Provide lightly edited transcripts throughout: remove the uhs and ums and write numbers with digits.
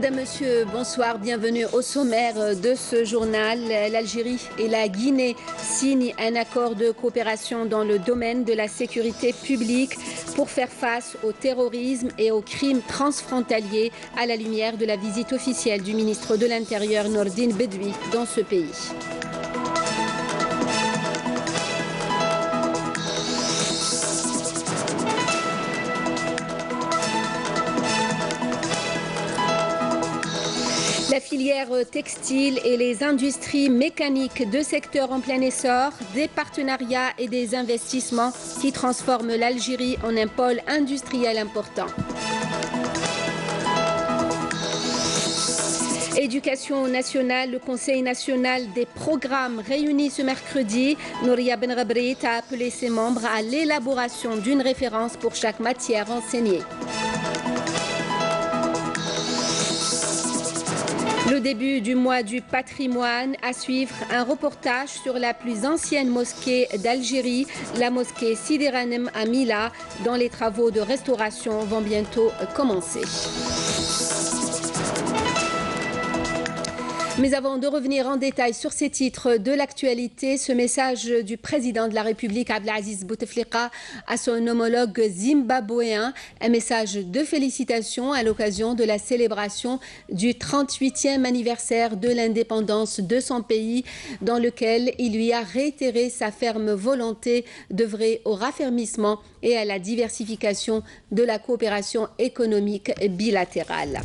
Madame, Monsieur, bonsoir, bienvenue au sommaire de ce journal. L'Algérie et la Guinée signent un accord de coopération dans le domaine de la sécurité publique pour faire face au terrorisme et aux crimes transfrontaliers à la lumière de la visite officielle du ministre de l'Intérieur Nordine Bedoui dans ce pays. La filière textile et les industries mécaniques, deux secteurs en plein essor, des partenariats et des investissements qui transforment l'Algérie en un pôle industriel important. Éducation nationale, le Conseil national des programmes réuni ce mercredi. Nouria Benrabrit a appelé ses membres à l'élaboration d'une référence pour chaque matière enseignée. Le début du mois du patrimoine, à suivre un reportage sur la plus ancienne mosquée d'Algérie, la mosquée Sidi Ghanem à Mila, dont les travaux de restauration vont bientôt commencer. Mais avant de revenir en détail sur ces titres de l'actualité, ce message du président de la République, Abdelaziz Bouteflika, à son homologue zimbabwéen, un message de félicitations à l'occasion de la célébration du 38e anniversaire de l'indépendance de son pays, dans lequel il lui a réitéré sa ferme volonté d'œuvrer au raffermissement et à la diversification de la coopération économique bilatérale.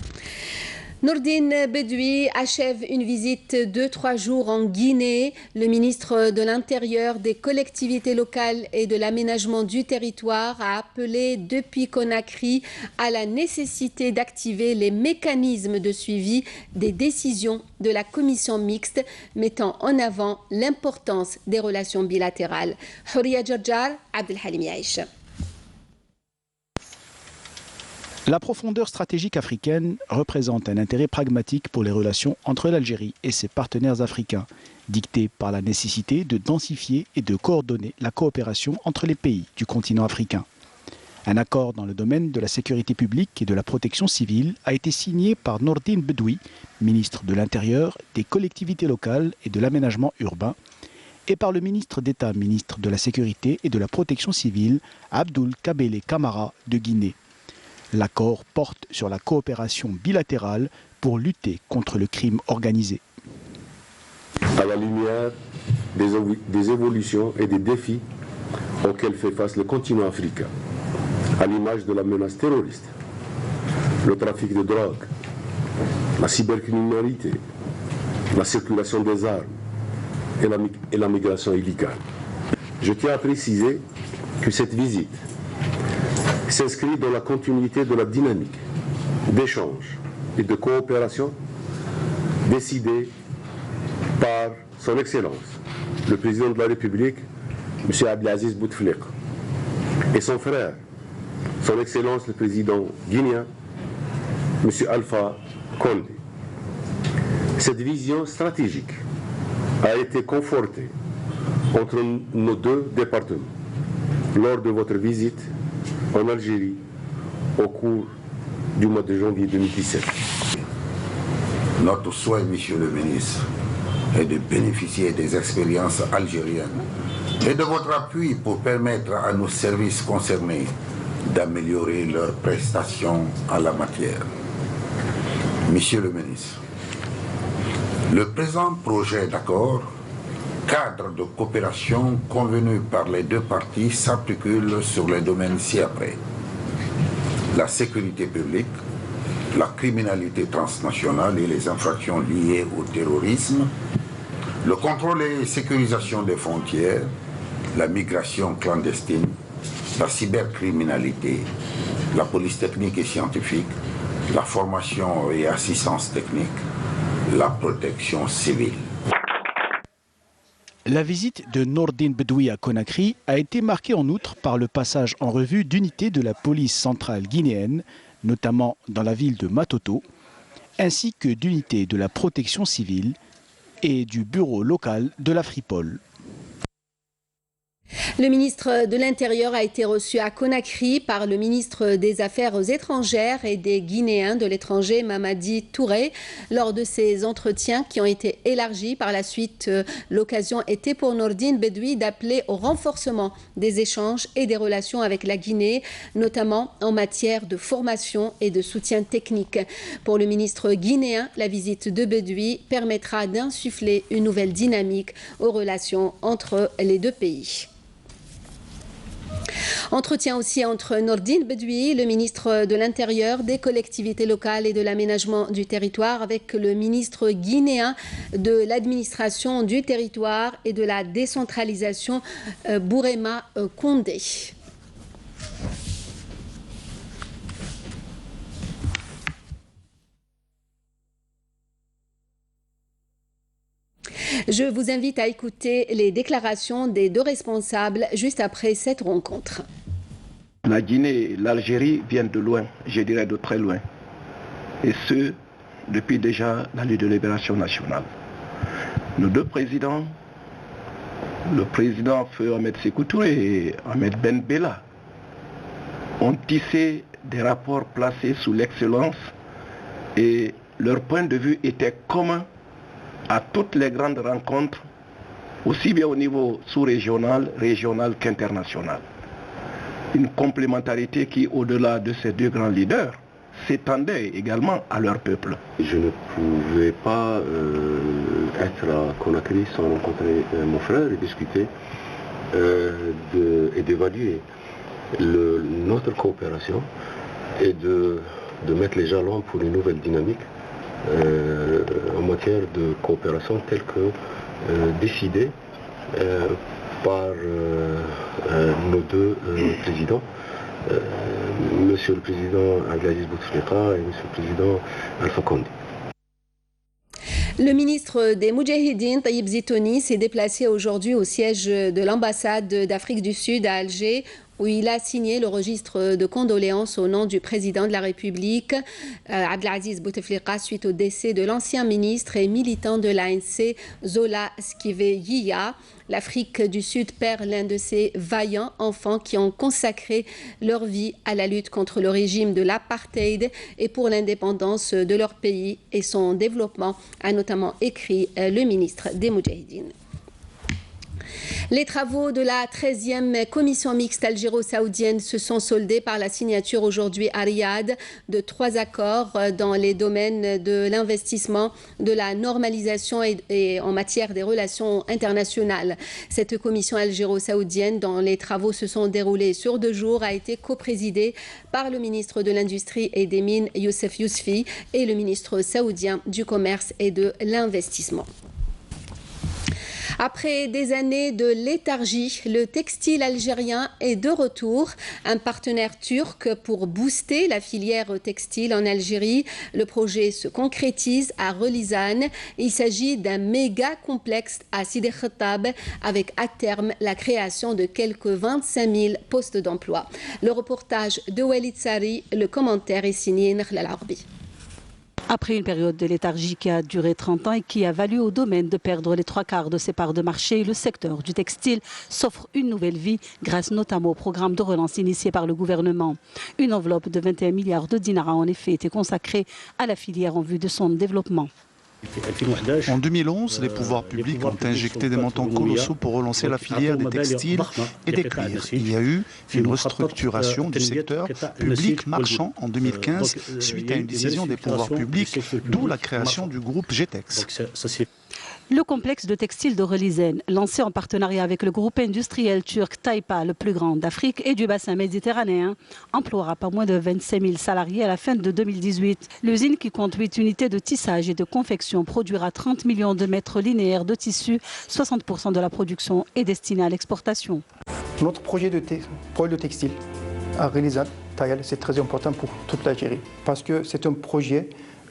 Nordine Bedoui achève une visite de 3 jours en Guinée. Le ministre de l'Intérieur, des collectivités locales et de l'aménagement du territoire a appelé depuis Conakry à la nécessité d'activer les mécanismes de suivi des décisions de la commission mixte, mettant en avant l'importance des relations bilatérales. Houria Djarjar, Abdelhalim Yaïch. La profondeur stratégique africaine représente un intérêt pragmatique pour les relations entre l'Algérie et ses partenaires africains, dictée par la nécessité de densifier et de coordonner la coopération entre les pays du continent africain. Un accord dans le domaine de la sécurité publique et de la protection civile a été signé par Nordine Bedoui, ministre de l'Intérieur, des collectivités locales et de l'aménagement urbain, et par le ministre d'État, ministre de la Sécurité et de la Protection civile, Abdoul Kabele Kamara de Guinée. L'accord porte sur la coopération bilatérale pour lutter contre le crime organisé. À la lumière des évolutions et des défis auxquels fait face le continent africain, à l'image de la menace terroriste, le trafic de drogue, la cybercriminalité, la circulation des armes et la migration illégale. Je tiens à préciser que cette visite s'inscrit dans la continuité de la dynamique d'échange et de coopération décidée par son Excellence, le président de la République, M. Abdelaziz Bouteflika, et son frère, son Excellence le président guinéen, M. Alpha Condé. Cette vision stratégique a été confortée entre nos deux départements lors de votre visite en Algérie au cours du mois de janvier 2017. Notre souhait, Monsieur le ministre, est de bénéficier des expériences algériennes et de votre appui pour permettre à nos services concernés d'améliorer leurs prestations en la matière. Monsieur le ministre, le présent projet d'accord, cadre de coopération convenu par les deux parties, s'articule sur les domaines ci-après: la sécurité publique, la criminalité transnationale et les infractions liées au terrorisme, le contrôle et sécurisation des frontières, la migration clandestine, la cybercriminalité, la police technique et scientifique, la formation et assistance technique, la protection civile. La visite de Nordine Bedoui à Conakry a été marquée en outre par le passage en revue d'unités de la police centrale guinéenne, notamment dans la ville de Matoto, ainsi que d'unités de la protection civile et du bureau local de la Fripol. Le ministre de l'Intérieur a été reçu à Conakry par le ministre des Affaires étrangères et des Guinéens de l'étranger, Mamadi Touré. Lors de ces entretiens qui ont été élargis par la suite, l'occasion était pour Nordine Bedoui d'appeler au renforcement des échanges et des relations avec la Guinée, notamment en matière de formation et de soutien technique. Pour le ministre guinéen, la visite de Bedoui permettra d'insuffler une nouvelle dynamique aux relations entre les deux pays. Entretien aussi entre Nordine Bedoui, le ministre de l'Intérieur, des collectivités locales et de l'aménagement du territoire, avec le ministre guinéen de l'administration du territoire et de la décentralisation, Bourema Condé. Je vous invite à écouter les déclarations des deux responsables juste après cette rencontre. La Guinée et l'Algérie viennent de loin, je dirais de très loin. Et ce, depuis déjà la lutte de libération nationale. Nos deux présidents, le président Feu Ahmed Sékou Touré et Ahmed Ben Bella, ont tissé des rapports placés sous l'excellence et leur point de vue était commun à toutes les grandes rencontres, aussi bien au niveau sous-régional, régional qu'international. Une complémentarité qui, au-delà de ces deux grands leaders, s'étendait également à leur peuple. Je ne pouvais pas être à Conakry sans rencontrer mon frère et discuter et d'évaluer notre coopération et de mettre les jalons pour une nouvelle dynamique en matière de coopération telle que décidée par nos deux présidents, Monsieur le Président Abdelaziz Bouteflika et Monsieur le Président Alpha Condé. Le ministre des Moudjahidines, Taïb Zitouni, s'est déplacé aujourd'hui au siège de l'ambassade d'Afrique du Sud à Alger, où il a signé le registre de condoléances au nom du président de la République, Abdelaziz Bouteflika, suite au décès de l'ancien ministre et militant de l'ANC, Zola Skive-Yiya. L'Afrique du Sud perd l'un de ses vaillants enfants qui ont consacré leur vie à la lutte contre le régime de l'apartheid et pour l'indépendance de leur pays et son développement, a notamment écrit le ministre des Moudjahidines. Les travaux de la 13e commission mixte algéro-saoudienne se sont soldés par la signature aujourd'hui à Riyad de 3 accords dans les domaines de l'investissement, de la normalisation et en matière des relations internationales. Cette commission algéro-saoudienne, dont les travaux se sont déroulés sur 2 jours, a été coprésidée par le ministre de l'Industrie et des Mines, Youssef Yousfi, et le ministre saoudien du Commerce et de l'Investissement. Après des années de léthargie, le textile algérien est de retour. Un partenaire turc pour booster la filière textile en Algérie. Le projet se concrétise à Relizane. Il s'agit d'un méga complexe à Sidi Khattab avec à terme la création de quelques 25 000 postes d'emploi. Le reportage de Walid Sari, le commentaire est signé Nakhla Al-Arbi. Après une période de léthargie qui a duré 30 ans et qui a valu au domaine de perdre les 3/4 de ses parts de marché, le secteur du textile s'offre une nouvelle vie grâce notamment au programme de relance initié par le gouvernement. Une enveloppe de 21 milliards de dinars a en effet été consacrée à la filière en vue de son développement. En 2011, les pouvoirs publics ont injecté des montants colossaux pour relancer la filière des textiles et des cuirs. Il y a eu une restructuration du secteur public marchand en 2015 suite à une décision des pouvoirs publics, d'où la création du groupe GTEX. Le complexe de textile de Relizane, lancé en partenariat avec le groupe industriel turc Taipa, le plus grand d'Afrique et du bassin méditerranéen, emploiera pas moins de 25 000 salariés à la fin de 2018. L'usine, qui compte 8 unités de tissage et de confection, produira 30 millions de mètres linéaires de tissu. 60% de la production est destinée à l'exportation. Notre projet de textile à Relizane, c'est très important pour toute l'Algérie parce que c'est un projet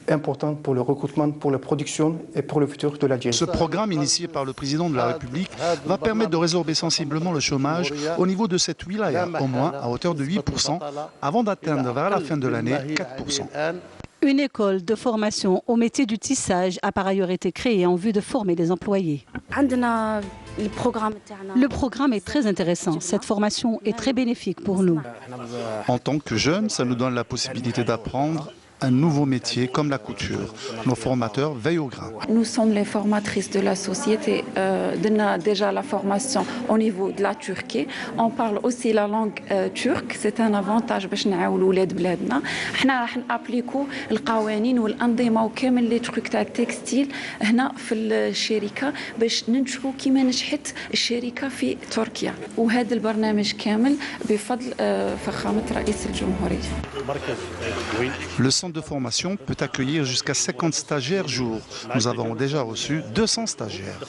important pour le recrutement, pour la production et pour le futur de l'Algérie. Ce programme initié par le président de la République va permettre de résorber sensiblement le chômage au niveau de cette wilaya, au moins à hauteur de 8%, avant d'atteindre vers la fin de l'année 4%. Une école de formation au métier du tissage a par ailleurs été créée en vue de former les employés. Le programme est très intéressant. Cette formation est très bénéfique pour nous. En tant que jeunes, ça nous donne la possibilité d'apprendre un nouveau métier comme la couture. Nos formateurs veillent au grain. Nous sommes les formatrices de la société. On a déjà la formation au niveau de la Turquie. On parle aussi la langue turque. C'est un avantage باش نعاونوا ولاد بلادنا. احنا راح نابليكو القوانين والأنظمة وكامل لي تروك تاع التكستيل هنا في الشركة باش ننشروا كيما نجحت الشركة في تركيا. وهذا البرنامج كامل بفضل فخامة رئيس الجمهورية. Le centre de formation peut accueillir jusqu'à 50 stagiaires jour. Nous avons déjà reçu 200 stagiaires.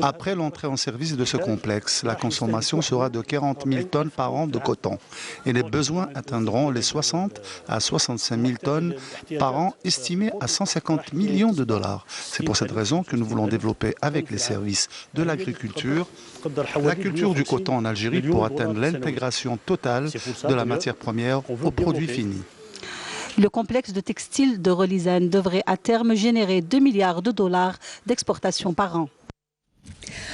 Après l'entrée en service de ce complexe, la consommation sera de 40 000 tonnes par an de coton et les besoins atteindront les 60 à 65 000 tonnes par an, estimés à 150 millions de dollars. C'est pour cette raison que nous voulons développer avec les services de l'agriculture la culture du coton en Algérie pour atteindre l'intégration totale de la matière première au produit fini. Le complexe de textile de Relizane devrait à terme générer 2 milliards de dollars d'exportation par an.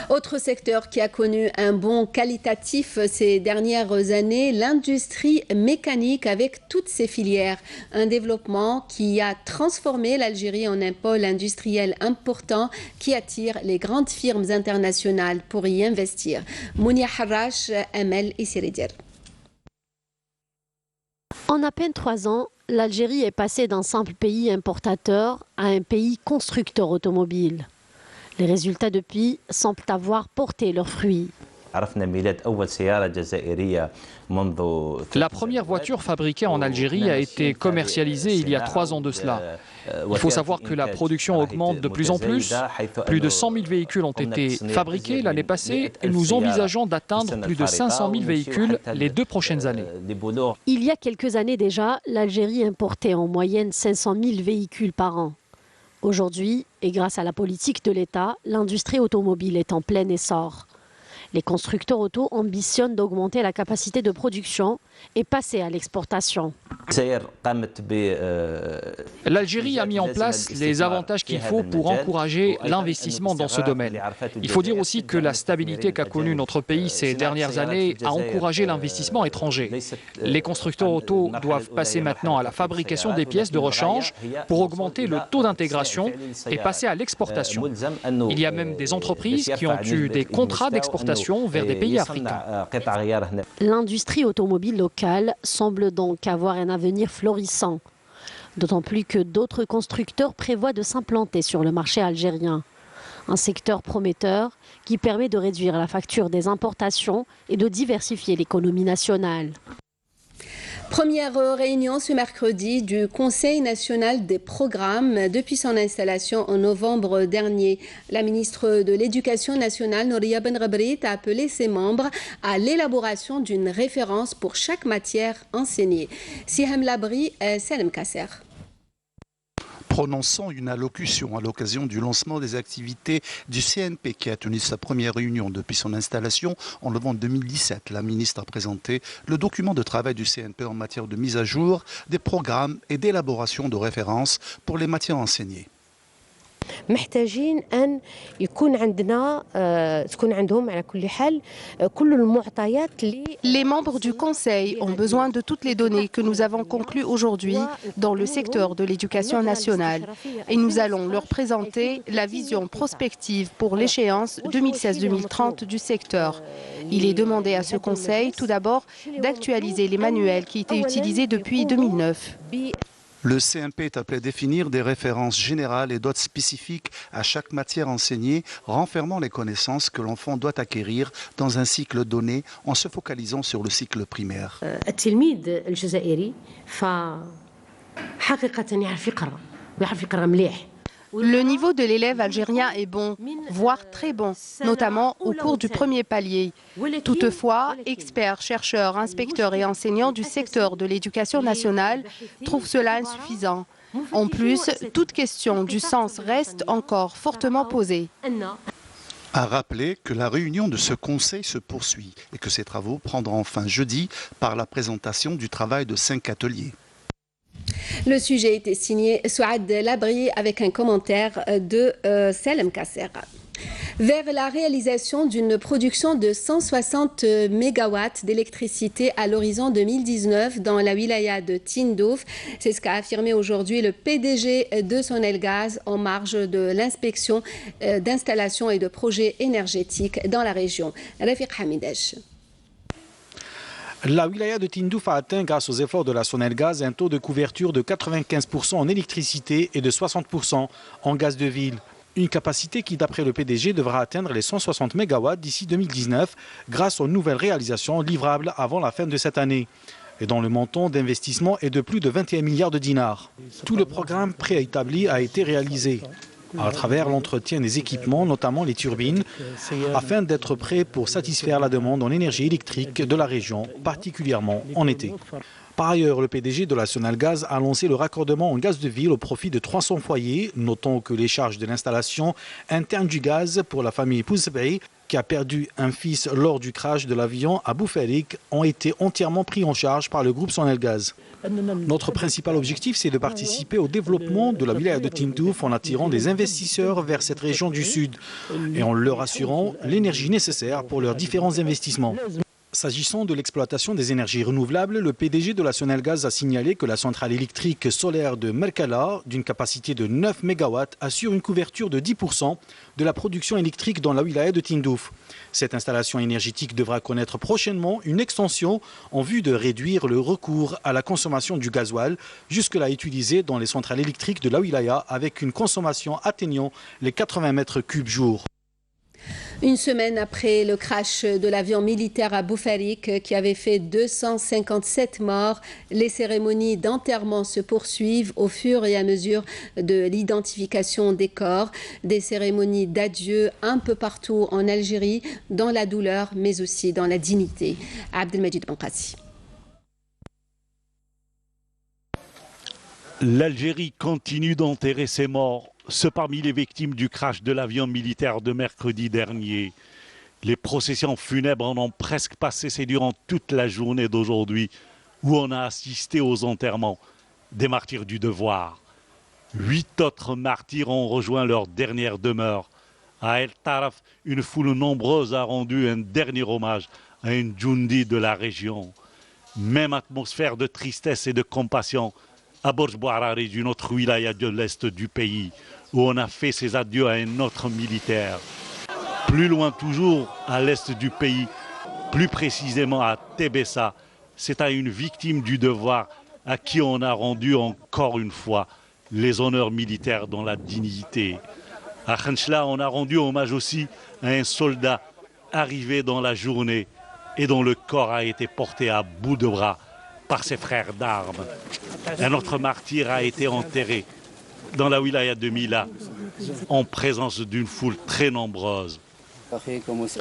Autre secteur qui a connu un bond qualitatif ces dernières années, l'industrie mécanique avec toutes ses filières. Un développement qui a transformé l'Algérie en un pôle industriel important qui attire les grandes firmes internationales pour y investir. Mounia Harrach, Amel Issiridir. En à peine 3 ans, l'Algérie est passée d'un simple pays importateur à un pays constructeur automobile. Les résultats depuis semblent avoir porté leurs fruits. La première voiture fabriquée en Algérie a été commercialisée il y a 3 ans de cela. Il faut savoir que la production augmente de plus en plus. Plus de 100 000 véhicules ont été fabriqués l'année passée et nous envisageons d'atteindre plus de 500 000 véhicules les 2 prochaines années. Il y a quelques années déjà, l'Algérie importait en moyenne 500 000 véhicules par an. Aujourd'hui, et grâce à la politique de l'État, l'industrie automobile est en plein essor. Les constructeurs auto ambitionnent d'augmenter la capacité de production et passer à l'exportation. L'Algérie a mis en place les avantages qu'il faut pour encourager l'investissement dans ce domaine. Il faut dire aussi que la stabilité qu'a connue notre pays ces dernières années a encouragé l'investissement étranger. Les constructeurs auto doivent passer maintenant à la fabrication des pièces de rechange pour augmenter le taux d'intégration et passer à l'exportation. Il y a même des entreprises qui ont eu des contrats d'exportation vers des pays africains. L'industrie automobile locale semble donc avoir un avenir florissant, d'autant plus que d'autres constructeurs prévoient de s'implanter sur le marché algérien. Un secteur prometteur qui permet de réduire la facture des importations et de diversifier l'économie nationale. Première réunion ce mercredi du Conseil national des programmes depuis son installation en novembre dernier. La ministre de l'Éducation nationale, Nouria Benrabrit, a appelé ses membres à l'élaboration d'une référence pour chaque matière enseignée. Sihem Labri, Salem Kasser. Prononçant une allocution à l'occasion du lancement des activités du CNP qui a tenu sa première réunion depuis son installation en novembre 2017, la ministre a présenté le document de travail du CNP en matière de mise à jour des programmes et d'élaboration de références pour les matières enseignées. محتاجين أن يكون عندنا تكون عندهم على كل حال كل المعطيات. Les membres du Conseil ont besoin de toutes les données que nous avons conclues aujourd'hui dans le secteur de l'éducation nationale et nous allons leur présenter la vision prospective pour l'échéance 2016-2030 du secteur. Il est demandé à ce Conseil tout d'abord d'actualiser les manuels qui étaient utilisés depuis 2009. Le CNP est appelé à définir des références générales et d'autres spécifiques à chaque matière enseignée, renfermant les connaissances que l'enfant doit acquérir dans un cycle donné en se focalisant sur le cycle primaire. التلميذ الجزائري فحقيقة يعرف يقرأ ويعرف يقرأ مليح. Le niveau de l'élève algérien est bon, voire très bon, notamment au cours du premier palier. Toutefois, experts, chercheurs, inspecteurs et enseignants du secteur de l'éducation nationale trouvent cela insuffisant. En plus, toute question du sens reste encore fortement posée. A rappelé que la réunion de ce conseil se poursuit et que ces travaux prendront fin jeudi par la présentation du travail de 5 ateliers. Le sujet était signé Souad Labri avec un commentaire de Salem Kasser. Vers la réalisation d'une production de 160 MW d'électricité à l'horizon 2019 dans la wilaya de Tindouf. C'est ce qu'a affirmé aujourd'hui le PDG de Sonelgaz en marge de l'inspection d'installations et de projets énergétiques dans la région. Rafiq Hamidesh. La wilaya de Tindouf a atteint, grâce aux efforts de la Sonelgaz, un taux de couverture de 95% en électricité et de 60% en gaz de ville. Une capacité qui, d'après le PDG, devra atteindre les 160 MW d'ici 2019 grâce aux nouvelles réalisations livrables avant la fin de cette année, et dont le montant d'investissement est de plus de 21 milliards de dinars. Tout le programme préétabli a été réalisé à travers l'entretien des équipements, notamment les turbines, afin d'être prêt pour satisfaire la demande en énergie électrique de la région, particulièrement en été. Par ailleurs, le PDG de la Sonelgaz a lancé le raccordement en gaz de ville au profit de 300 foyers, notant que les charges de l'installation interne du gaz pour la famille Pouzbey, qui a perdu un fils lors du crash de l'avion à Boufarik, ont été entièrement pris en charge par le groupe Sonelgaz. Notre principal objectif, c'est de participer au développement de la wilaya de Tindouf en attirant des investisseurs vers cette région du sud et en leur assurant l'énergie nécessaire pour leurs différents investissements. S'agissant de l'exploitation des énergies renouvelables, le PDG de la Sonelgaz a signalé que la centrale électrique solaire de Merkala, d'une capacité de 9 MW, assure une couverture de 10% de la production électrique dans la wilaya de Tindouf. Cette installation énergétique devra connaître prochainement une extension en vue de réduire le recours à la consommation du gasoil, jusque-là utilisé dans les centrales électriques de la wilaya, avec une consommation atteignant les 80 mètres cubes jour. Une semaine après le crash de l'avion militaire à Boufarik qui avait fait 257 morts, les cérémonies d'enterrement se poursuivent au fur et à mesure de l'identification des corps. Des cérémonies d'adieu un peu partout en Algérie, dans la douleur mais aussi dans la dignité. Abdelmajid Benkassi. L'Algérie continue d'enterrer ses morts. Ceux parmi les victimes du crash de l'avion militaire de mercredi dernier. Les processions funèbres en ont presque pas cessé durant toute la journée d'aujourd'hui, où on a assisté aux enterrements des martyrs du devoir. 8 autres martyrs ont rejoint leur dernière demeure. À El Taraf, une foule nombreuse a rendu un dernier hommage à une djoundi de la région. Même atmosphère de tristesse et de compassion à Borj Bouarari, d'une autre wilaya de l'est du pays, où on a fait ses adieux à un autre militaire. Plus loin toujours, à l'est du pays, plus précisément à Tébessa, c'est à une victime du devoir à qui on a rendu encore une fois les honneurs militaires dans la dignité. À Khenchla, on a rendu hommage aussi à un soldat arrivé dans la journée et dont le corps a été porté à bout de bras par ses frères d'armes. Un autre martyr a été enterré dans la wilaya de Mila, en présence d'une foule très nombreuse.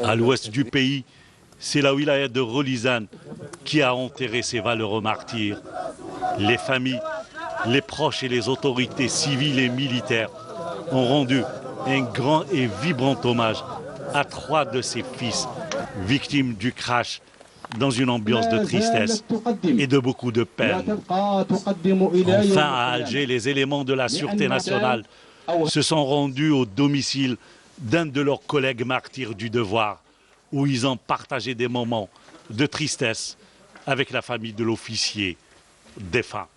À l'ouest du pays, c'est la wilaya de Rolizane qui a enterré ces valeureux martyrs. Les familles, les proches et les autorités civiles et militaires ont rendu un grand et vibrant hommage à 3 de ses fils, victimes du crash, dans une ambiance de tristesse et de beaucoup de peine. Enfin, à Alger, les éléments de la Sûreté nationale se sont rendus au domicile d'un de leurs collègues martyrs du devoir, où ils ont partagé des moments de tristesse avec la famille de l'officier défunt.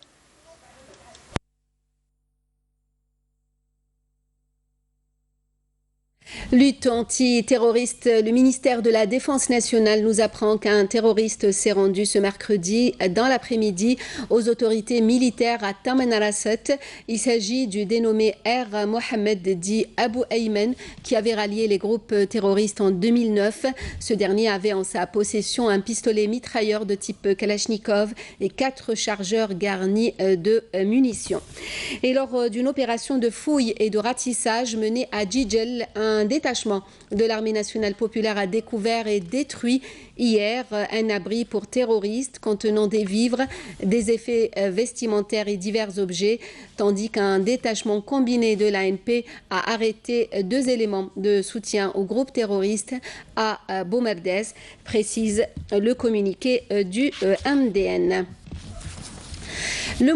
Lutte antiterroriste, le ministère de la Défense nationale nous apprend qu'un terroriste s'est rendu ce mercredi dans l'après-midi aux autorités militaires à Tamanrasset. Il s'agit du dénommé R. Mohamed dit Abu Ayman qui avait rallié les groupes terroristes en 2009. Ce dernier avait en sa possession un pistolet mitrailleur de type Kalachnikov et 4 chargeurs garnis de munitions. Et lors d'une opération de fouille et de ratissage menée à Djidjel, un détachement de l'armée nationale populaire a découvert et détruit hier un abri pour terroristes contenant des vivres, des effets vestimentaires et divers objets, tandis qu'un détachement combiné de l'ANP a arrêté 2 éléments de soutien au groupe terroriste à Boumerdès, précise le communiqué du MDN. Le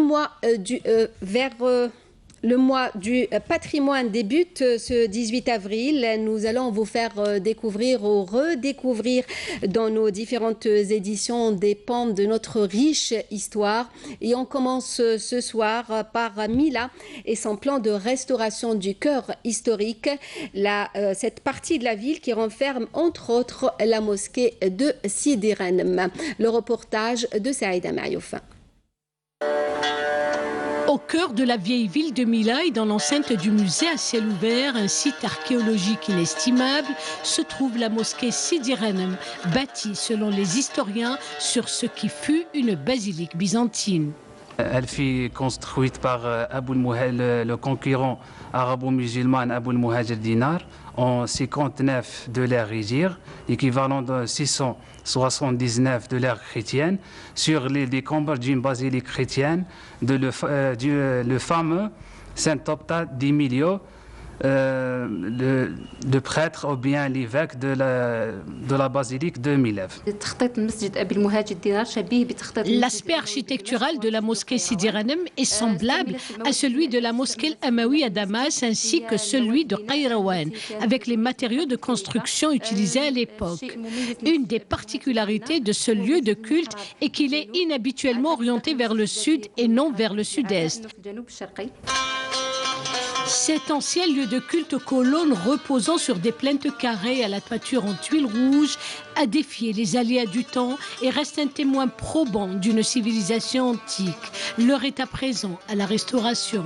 mois du patrimoine débute ce 18 avril. Nous allons vous faire découvrir ou redécouvrir dans nos différentes éditions des pans de notre riche histoire. Et on commence ce soir par Mila et son plan de restauration du cœur historique. Cette partie de la ville qui renferme entre autres la mosquée de Sidi Ghanem. Le reportage de Saïda Mayouf. Au cœur de la vieille ville de Mila et dans l'enceinte du musée à ciel ouvert, un site archéologique inestimable, se trouve la mosquée Sidi Ghanem, bâtie selon les historiens sur ce qui fut une basilique byzantine. Elle fut construite par le concurrent arabo-musulman Abou al-Muhajir Dinar en 59 de l'ère Hégire, équivalent de 679 de l'ère chrétienne, sur les décombres d'une basilique chrétienne le fameux Saint-Opta d'Emilio, le prêtre ou bien l'évêque de la basilique de Milève. L'aspect architectural de la mosquée Sidi Ghanem est semblable à celui de la mosquée Amawi à Damas ainsi que celui de Qayrawan, avec les matériaux de construction utilisés à l'époque. Une des particularités de ce lieu de culte est qu'il est inhabituellement orienté vers le sud et non vers le sud-est. Cet ancien lieu de culte aux colonnes reposant sur des plinthes carrées à la toiture en tuiles rouges a défié les aléas du temps et reste un témoin probant d'une civilisation antique. L'heure est à présent à la restauration.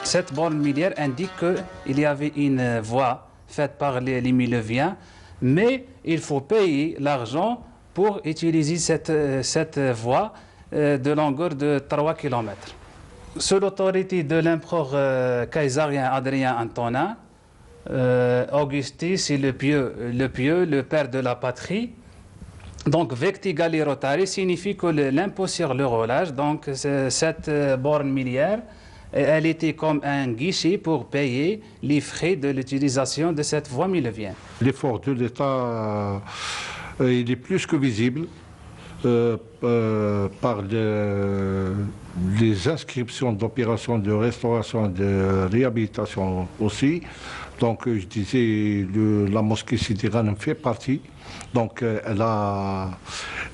Cette borne minière indique qu'il y avait une voie faite par les Mileviens, mais il faut payer l'argent pour utiliser cette voie de longueur de 3 km. Sous l'autorité de l'empereur kaiserien Adrien Antonin, Augustus est le pieux, le père de la patrie. Donc, vecti galli rotari signifie que l'impôt sur le roulage, donc cette borne minière, elle était comme un guichet pour payer les frais de l'utilisation de cette voie milevienne. L'effort de l'État, il est plus que visible. Par les inscriptions d'opérations de restauration et de réhabilitation aussi. Donc je disais, la mosquée Sidi Ghanem fait partie. Donc elle a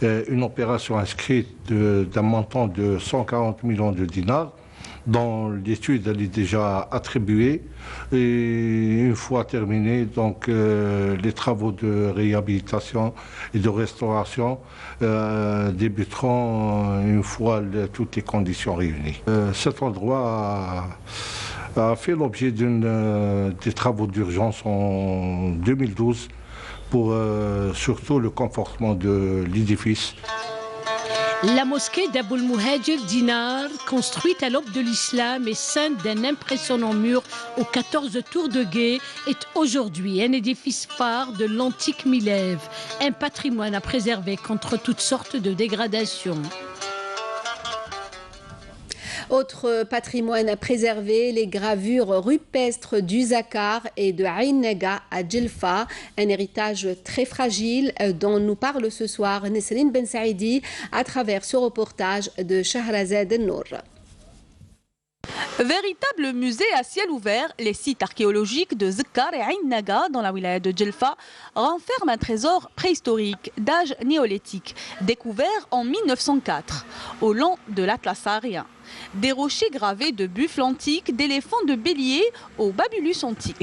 une opération inscrite d'un montant de 140 millions de dinars. Dans l'étude, elle est déjà attribuée et une fois terminée, donc les travaux de réhabilitation et de restauration débuteront une fois toutes les conditions réunies. Cet endroit a fait l'objet des travaux d'urgence en 2012 pour surtout le confortement de l'édifice. La mosquée d'Abou al-Muhajir Dinar, construite à l'aube de l'islam et ceinte d'un impressionnant mur aux 14 tours de guet, est aujourd'hui un édifice phare de l'antique Milève, un patrimoine à préserver contre toutes sortes de dégradations. Autre patrimoine à préserver, les gravures rupestres du Zakar et de Ain Naga à Djelfa, un héritage très fragile dont nous parle ce soir Nesrine Ben Saïdi à travers ce reportage de Shahrazad Nour. Véritable musée à ciel ouvert, les sites archéologiques de Zakar et Ain Naga dans la wilaya de Djelfa renferment un trésor préhistorique d'âge néolithique, découvert en 1904, au long de l'Atlas saharien. Des rochers gravés de buffles antiques, d'éléphants de bélier au Babylus antique.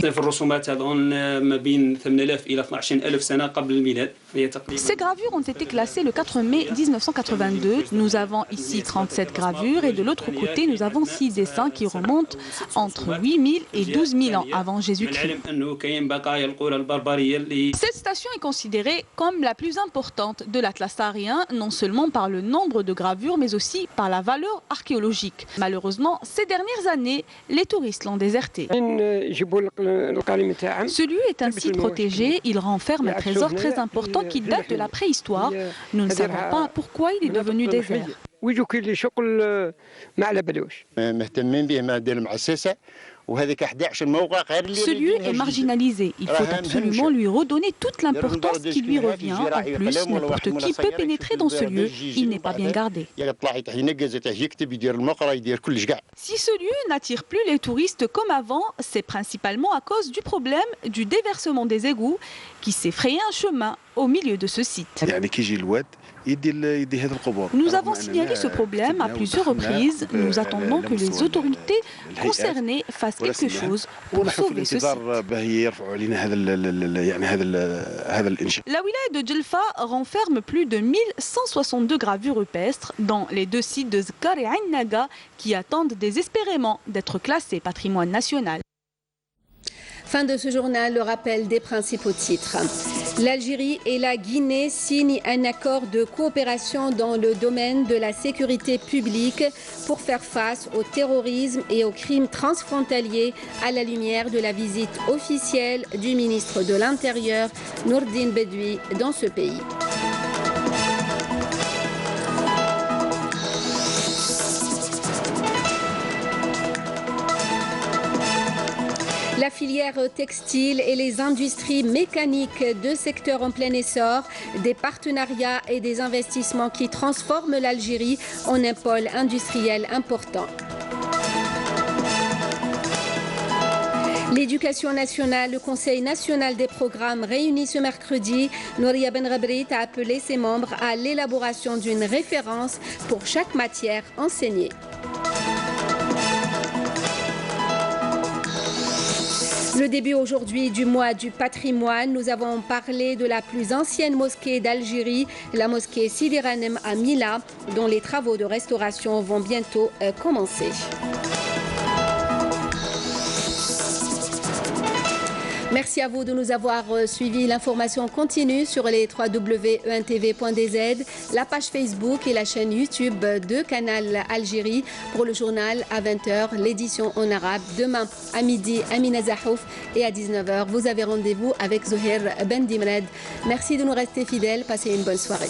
Ces gravures ont été classées le 4 mai 1982. Nous avons ici 37 gravures et de l'autre côté, nous avons 6 dessins qui remontent entre 8000 et 12 000 ans avant Jésus-Christ. Cette station est considérée comme la plus importante de l'Atlas saharien, non seulement par le nombre de gravures, mais aussi par la valeur archéologique. Malheureusement, ces dernières années, les touristes l'ont déserté. Ce lieu est un site protégé. Il renferme un trésor très important qui date de la préhistoire. Nous ne savons pas pourquoi il est devenu désert. Ce lieu est marginalisé. Il faut absolument lui redonner toute l'importance qui lui revient. En plus, n'importe qui peut pénétrer dans ce lieu. Il n'est pas bien gardé. Si ce lieu n'attire plus les touristes comme avant, c'est principalement à cause du problème du déversement des égouts qui s'est frayé un chemin au milieu de ce site. Nous avons signalé ce problème à plusieurs reprises. Nous attendons que les autorités concernées fassent quelque chose pour sauver ce site. La wilaya de Djelfa renferme plus de 1162 gravures rupestres dans les deux sites de Zkar et Ain Naga qui attendent désespérément d'être classés patrimoine national. Fin de ce journal, le rappel des principaux titres. L'Algérie et la Guinée signent un accord de coopération dans le domaine de la sécurité publique pour faire face au terrorisme et aux crimes transfrontaliers à la lumière de la visite officielle du ministre de l'Intérieur, Nourdine Bedoui, dans ce pays. La filière textile et les industries mécaniques, deux secteurs en plein essor, des partenariats et des investissements qui transforment l'Algérie en un pôle industriel important. L'éducation nationale, le Conseil national des programmes réuni ce mercredi, Nouria Benrabrit a appelé ses membres à l'élaboration d'une référence pour chaque matière enseignée. Le début aujourd'hui du mois du patrimoine, nous avons parlé de la plus ancienne mosquée d'Algérie, la mosquée Sidi Ghanem à Mila, dont les travaux de restauration vont bientôt commencer. Merci à vous de nous avoir suivis. L'information continue sur les www.entv.dz, la page Facebook et la chaîne YouTube de Canal Algérie pour le journal à 20h, l'édition en arabe. Demain à midi, Amina Zahouf, et à 19h, vous avez rendez-vous avec Zoher Ben Dimred. Merci de nous rester fidèles. Passez une bonne soirée.